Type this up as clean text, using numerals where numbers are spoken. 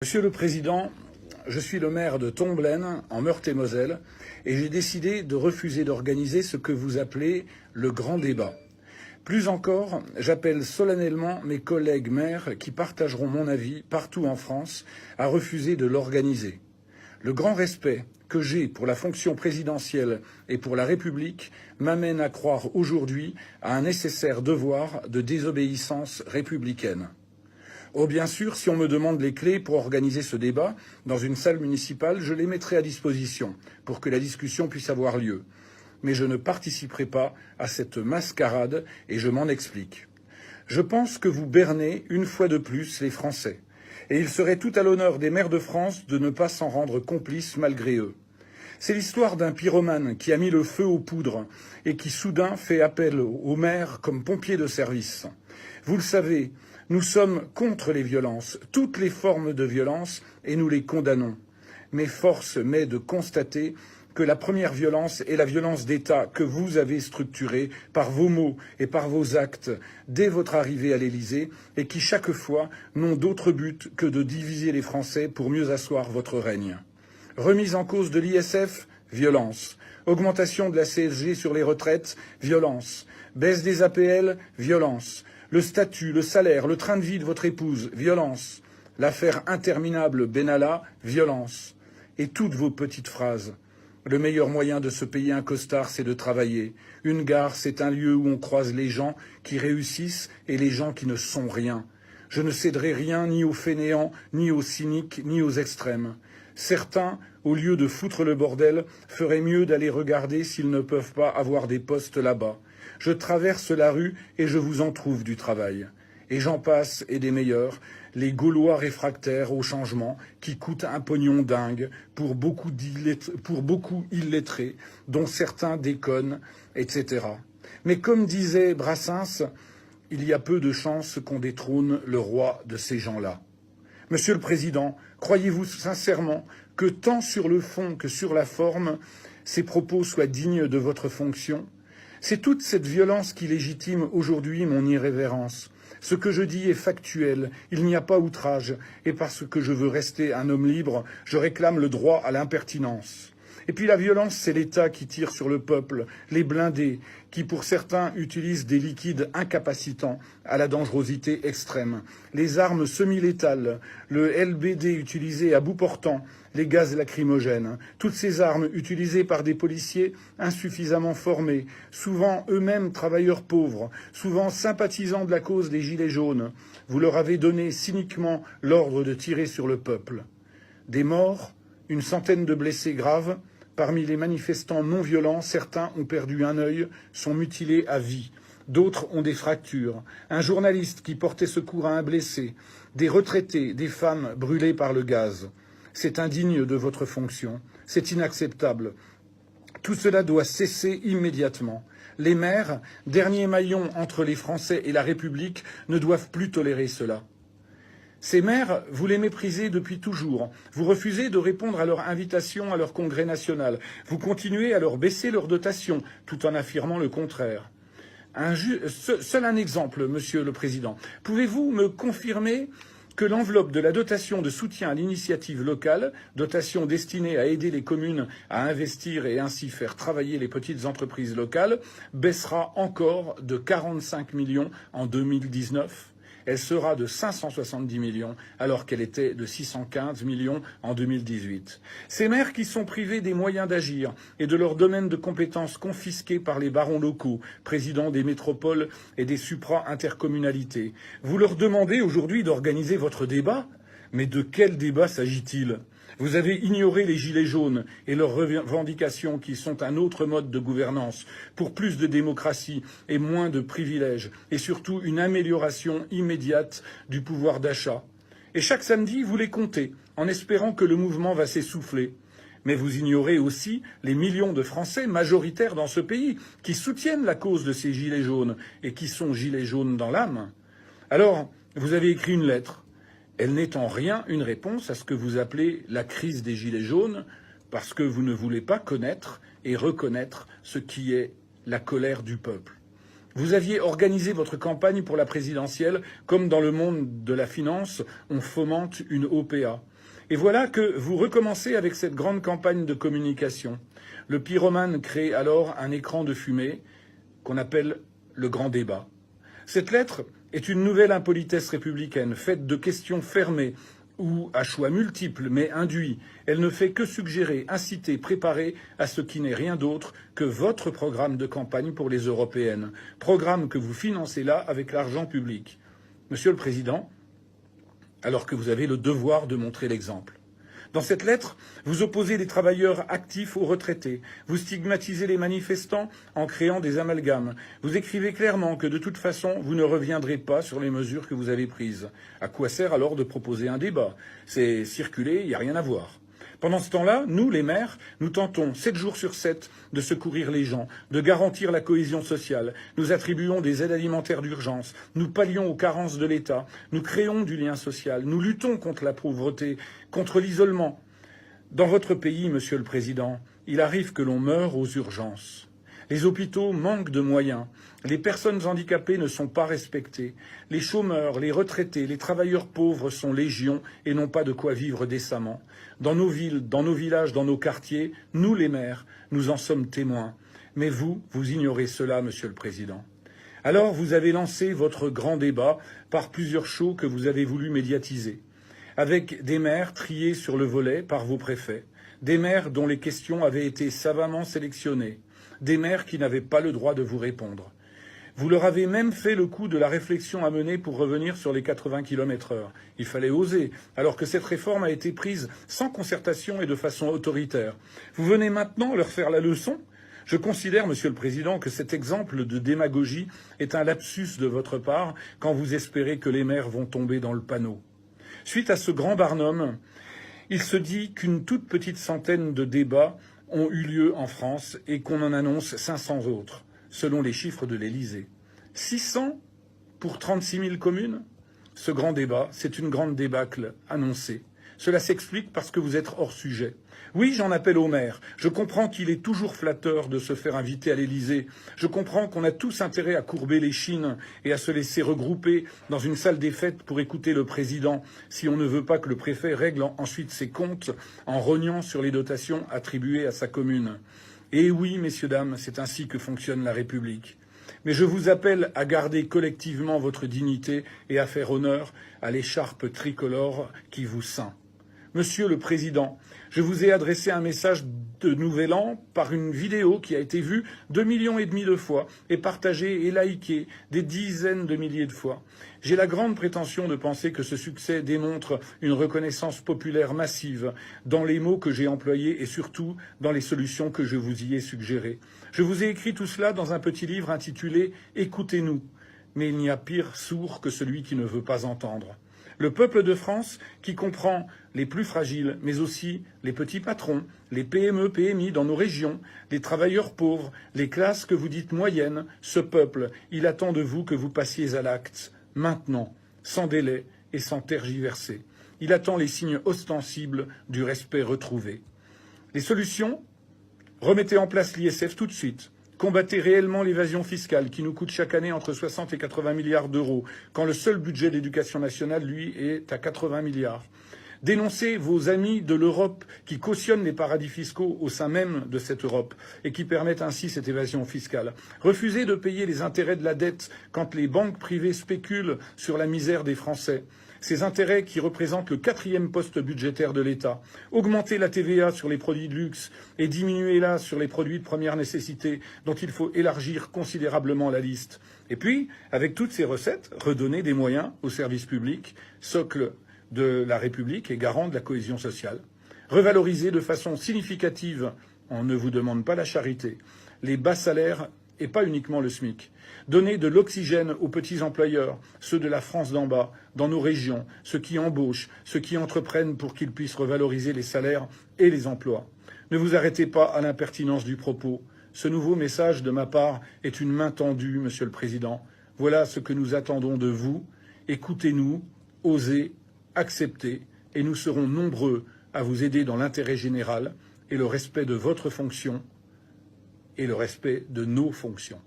Monsieur le Président, je suis le maire de Tomblaine, en Meurthe-et-Moselle, et j'ai décidé de refuser d'organiser ce que vous appelez le grand débat. Plus encore, j'appelle solennellement mes collègues maires qui partageront mon avis partout en France à refuser de l'organiser. Le grand respect que j'ai pour la fonction présidentielle et pour la République m'amène à croire aujourd'hui à un nécessaire devoir de désobéissance républicaine. Oh, bien sûr, si on me demande les clés pour organiser ce débat dans une salle municipale, je les mettrai à disposition pour que la discussion puisse avoir lieu. Mais je ne participerai pas à cette mascarade et je m'en explique. Je pense que vous bernez une fois de plus les Français. Et il serait tout à l'honneur des maires de France de ne pas s'en rendre complices malgré eux. C'est l'histoire d'un pyromane qui a mis le feu aux poudres et qui soudain fait appel aux maires comme pompiers de service. Vous le savez, nous sommes contre les violences, toutes les formes de violence, et nous les condamnons. Mais force m'est de constater que la première violence est la violence d'État que vous avez structurée par vos mots et par vos actes dès votre arrivée à l'Élysée et qui, chaque fois, n'ont d'autre but que de diviser les Français pour mieux asseoir votre règne. Remise en cause de l'ISF, violence. Augmentation de la CSG sur les retraites, violence. Baisse des APL, violence. Le statut, le salaire, le train de vie de votre épouse, violence. L'affaire interminable Benalla, violence. Et toutes vos petites phrases. Le meilleur moyen de se payer un costard, c'est de travailler. Une gare, c'est un lieu où on croise les gens qui réussissent et les gens qui ne sont rien. Je ne céderai rien ni aux fainéants, ni aux cyniques, ni aux extrêmes. Certains, au lieu de foutre le bordel, feraient mieux d'aller regarder s'ils ne peuvent pas avoir des postes là-bas. Je traverse la rue et je vous en trouve du travail. Et j'en passe et des meilleurs, les Gaulois réfractaires au changement qui coûtent un pognon dingue pour beaucoup illettrés, dont certains déconnent, etc. Mais comme disait Brassens, il y a peu de chances qu'on détrône le roi de ces gens-là. Monsieur le Président, croyez-vous sincèrement que tant sur le fond que sur la forme, ces propos soient dignes de votre fonction ? C'est toute cette violence qui légitime aujourd'hui mon irrévérence. Ce que je dis est factuel, il n'y a pas outrage, et parce que je veux rester un homme libre, je réclame le droit à l'impertinence. Et puis la violence, c'est l'État qui tire sur le peuple, les blindés, qui pour certains utilisent des liquides incapacitants à la dangerosité extrême, les armes semi-létales, le LBD utilisé à bout portant, les gaz lacrymogènes, toutes ces armes utilisées par des policiers insuffisamment formés, souvent eux-mêmes travailleurs pauvres, souvent sympathisants de la cause des Gilets jaunes. Vous leur avez donné cyniquement l'ordre de tirer sur le peuple. Des morts, une centaine de blessés graves. Parmi les manifestants non violents, certains ont perdu un œil, sont mutilés à vie. D'autres ont des fractures. Un journaliste qui portait secours à un blessé. Des retraités, des femmes brûlées par le gaz. C'est indigne de votre fonction. C'est inacceptable. Tout cela doit cesser immédiatement. Les maires, dernier maillon entre les Français et la République, ne doivent plus tolérer cela. Ces maires, vous les méprisez depuis toujours. Vous refusez de répondre à leur invitation à leur congrès national. Vous continuez à leur baisser leur dotation, tout en affirmant le contraire. Seul un exemple, Monsieur le Président. Pouvez-vous me confirmer que l'enveloppe de la dotation de soutien à l'initiative locale, dotation destinée à aider les communes à investir et ainsi faire travailler les petites entreprises locales, baissera encore de 45 millions en 2019 ? Elle sera de 570 millions alors qu'elle était de 615 millions en 2018. Ces maires qui sont privés des moyens d'agir et de leur domaine de compétences confisqués par les barons locaux, présidents des métropoles et des supra-intercommunalités. Vous leur demandez aujourd'hui d'organiser votre débat ? Mais de quel débat s'agit-il ? Vous avez ignoré les Gilets jaunes et leurs revendications qui sont un autre mode de gouvernance pour plus de démocratie et moins de privilèges et surtout une amélioration immédiate du pouvoir d'achat. Et chaque samedi, vous les comptez en espérant que le mouvement va s'essouffler. Mais vous ignorez aussi les millions de Français majoritaires dans ce pays qui soutiennent la cause de ces Gilets jaunes et qui sont Gilets jaunes dans l'âme. Alors, vous avez écrit une lettre. Elle n'est en rien une réponse à ce que vous appelez la crise des Gilets jaunes, parce que vous ne voulez pas connaître et reconnaître ce qui est la colère du peuple. Vous aviez organisé votre campagne pour la présidentielle comme dans le monde de la finance, on fomente une OPA. Et voilà que vous recommencez avec cette grande campagne de communication. Le pyromane crée alors un écran de fumée qu'on appelle le grand débat. Cette lettre est une nouvelle impolitesse républicaine, faite de questions fermées ou à choix multiples mais induits. Elle ne fait que suggérer, inciter, préparer à ce qui n'est rien d'autre que votre programme de campagne pour les européennes. Programme que vous financez là avec l'argent public. Monsieur le Président, alors que vous avez le devoir de montrer l'exemple. Dans cette lettre, vous opposez les travailleurs actifs aux retraités. Vous stigmatisez les manifestants en créant des amalgames. Vous écrivez clairement que de toute façon, vous ne reviendrez pas sur les mesures que vous avez prises. À quoi sert alors de proposer un débat? C'est circuler, il n'y a rien à voir. Pendant ce temps-là, nous, les maires, nous tentons 7 jours sur 7 de secourir les gens, de garantir la cohésion sociale. Nous attribuons des aides alimentaires d'urgence, nous pallions aux carences de l'État, nous créons du lien social, nous luttons contre la pauvreté, contre l'isolement. Dans votre pays, Monsieur le Président, il arrive que l'on meure aux urgences. Les hôpitaux manquent de moyens. Les personnes handicapées ne sont pas respectées. Les chômeurs, les retraités, les travailleurs pauvres sont légion et n'ont pas de quoi vivre décemment. Dans nos villes, dans nos villages, dans nos quartiers, nous les maires, nous en sommes témoins. Mais vous ignorez cela, Monsieur le Président. Alors vous avez lancé votre grand débat par plusieurs shows que vous avez voulu médiatiser, avec des maires triés sur le volet par vos préfets, des maires dont les questions avaient été savamment sélectionnées, des maires qui n'avaient pas le droit de vous répondre. Vous leur avez même fait le coup de la réflexion à mener pour revenir sur les 80 km/h. Il fallait oser, alors que cette réforme a été prise sans concertation et de façon autoritaire. Vous venez maintenant leur faire la leçon ? Je considère, Monsieur le Président, que cet exemple de démagogie est un lapsus de votre part quand vous espérez que les maires vont tomber dans le panneau. Suite à ce grand barnum, il se dit qu'une toute petite centaine de débats ont eu lieu en France et qu'on en annonce 500 autres, selon les chiffres de l'Élysée. 600 pour 36 000 communes? Ce grand débat, c'est une grande débâcle annoncée. Cela s'explique parce que vous êtes hors sujet. Oui, j'en appelle au maire. Je comprends qu'il est toujours flatteur de se faire inviter à l'Élysée. Je comprends qu'on a tous intérêt à courber les chines et à se laisser regrouper dans une salle des fêtes pour écouter le président si on ne veut pas que le préfet règle ensuite ses comptes en rognant sur les dotations attribuées à sa commune. Et oui, messieurs, dames, c'est ainsi que fonctionne la République. Mais je vous appelle à garder collectivement votre dignité et à faire honneur à l'écharpe tricolore qui vous ceint. Monsieur le Président, je vous ai adressé un message de Nouvel An par une vidéo qui a été vue 2,5 millions de fois et partagée et likée des dizaines de milliers de fois. J'ai la grande prétention de penser que ce succès démontre une reconnaissance populaire massive dans les mots que j'ai employés et surtout dans les solutions que je vous y ai suggérées. Je vous ai écrit tout cela dans un petit livre intitulé « Écoutez-nous ». Mais il n'y a pire sourd que celui qui ne veut pas entendre. Le peuple de France qui comprend les plus fragiles, mais aussi les petits patrons, les PME, PMI dans nos régions, les travailleurs pauvres, les classes que vous dites moyennes, ce peuple, il attend de vous que vous passiez à l'acte, maintenant, sans délai et sans tergiverser. Il attend les signes ostensibles du respect retrouvé. Les solutions ? Remettez en place l'ISF tout de suite. Combattez réellement l'évasion fiscale qui nous coûte chaque année entre 60 et 80 milliards d'euros, quand le seul budget d'éducation nationale, lui, est à 80 milliards. Dénoncez vos amis de l'Europe qui cautionnent les paradis fiscaux au sein même de cette Europe et qui permettent ainsi cette évasion fiscale. Refusez de payer les intérêts de la dette quand les banques privées spéculent sur la misère des Français. Ces intérêts qui représentent le 4e poste budgétaire de l'État. Augmentez la TVA sur les produits de luxe et diminuez-la sur les produits de première nécessité, dont il faut élargir considérablement la liste. Et puis, avec toutes ces recettes, redonnez des moyens aux services publics, socle de la République et garant de la cohésion sociale. Revalorisez de façon significative, on ne vous demande pas la charité, les bas salaires et pas uniquement le SMIC. Donner de l'oxygène aux petits employeurs, ceux de la France d'en bas, dans nos régions, ceux qui embauchent, ceux qui entreprennent pour qu'ils puissent revaloriser les salaires et les emplois. Ne vous arrêtez pas à l'impertinence du propos. Ce nouveau message de ma part est une main tendue, Monsieur le Président. Voilà ce que nous attendons de vous. Écoutez-nous, osez, acceptez, et nous serons nombreux à vous aider dans l'intérêt général et le respect de votre fonction et le respect de nos fonctions.